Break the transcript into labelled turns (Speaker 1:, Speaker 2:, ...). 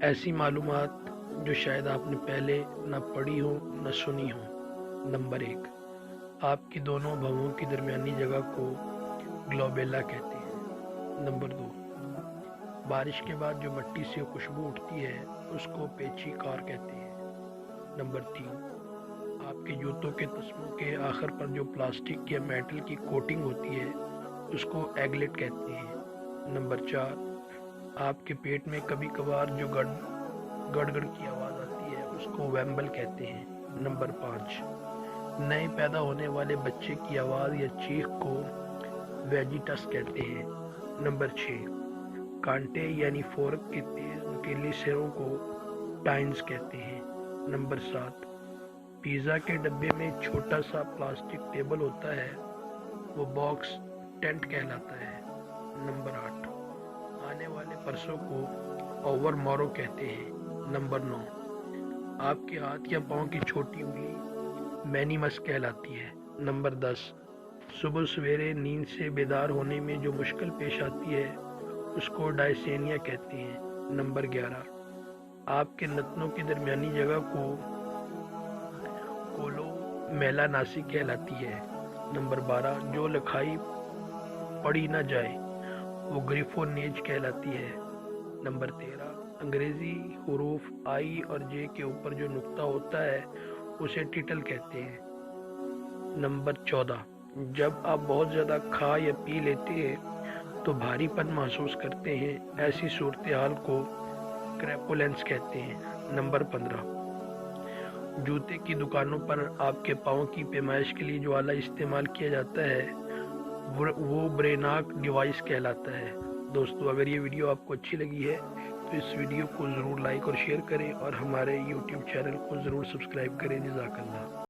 Speaker 1: ایسی معلومات جو شاید آپ نے پہلے نہ پڑھی ہو نہ سنی ہو۔ نمبر 1، آپ کی دونوں بھووں کی درمیانی جگہ کو گلوبیلا کہتے ہیں۔ نمبر 2، بارش کے بعد جو مٹی سے خوشبو اٹھتی ہے اس کو پیچی کار کہتے ہیں۔ نمبر 3، آپ کے جوتوں کے تسموں کے آخر پر جو پلاسٹک یا میٹل کی کوٹنگ ہوتی ہے اس کو ایگلیٹ کہتے ہیں۔ نمبر 4، آپ کے پیٹ میں کبھی کبھار جو گڑ گڑ کی آواز آتی ہے اس کو ویمبل کہتے ہیں۔ نمبر 5، نئے پیدا ہونے والے بچے کی آواز یا چیخ کو ویجیٹس کہتے ہیں۔ نمبر 6، کانٹے یعنی فورک کے تیز نکیلے سروں کو ٹائنز کہتے ہیں۔ نمبر 7، پیزا کے ڈبے میں چھوٹا سا پلاسٹک ٹیبل ہوتا ہے وہ باکس ٹینٹ کہلاتا ہے۔ نمبر 8، آنے والے پرسوں کو اوور مورو کہتے ہیں۔ نمبر 9، آپ کے ہاتھ یا پاؤں کی چھوٹی انگلی مینیمس کہلاتی ہے۔ نمبر 10، صبح سویرے نیند سے بیدار ہونے میں جو مشکل پیش آتی ہے اس کو ڈائسینیا کہتے ہیں۔ نمبر 11، آپ کے نتنوں کی درمیانی جگہ کو کولو میلا ناسی کہلاتی ہے۔ نمبر 12، جو لکھائی پڑھی نہ جائے وہ گریفو نیج کہلاتی ہے۔ نمبر 13، انگریزی حروف آئی اور جے کے اوپر جو نقطہ ہوتا ہے اسے ٹیٹل کہتے ہیں۔ نمبر 14، جب آپ بہت زیادہ کھا یا پی لیتے ہیں تو بھاری پن محسوس کرتے ہیں، ایسی صورتحال کو کریپولینس کہتے ہیں۔ نمبر 15، جوتے کی دکانوں پر آپ کے پاؤں کی پیمائش کے لیے جو آلہ استعمال کیا جاتا ہے وہ بریناک ڈیوائس کہلاتا ہے۔ دوستو، اگر یہ ویڈیو آپ کو اچھی لگی ہے تو اس ویڈیو کو ضرور لائک اور شیئر کریں اور ہمارے یوٹیوب چینل کو ضرور سبسکرائب کریں۔ جزاک اللہ۔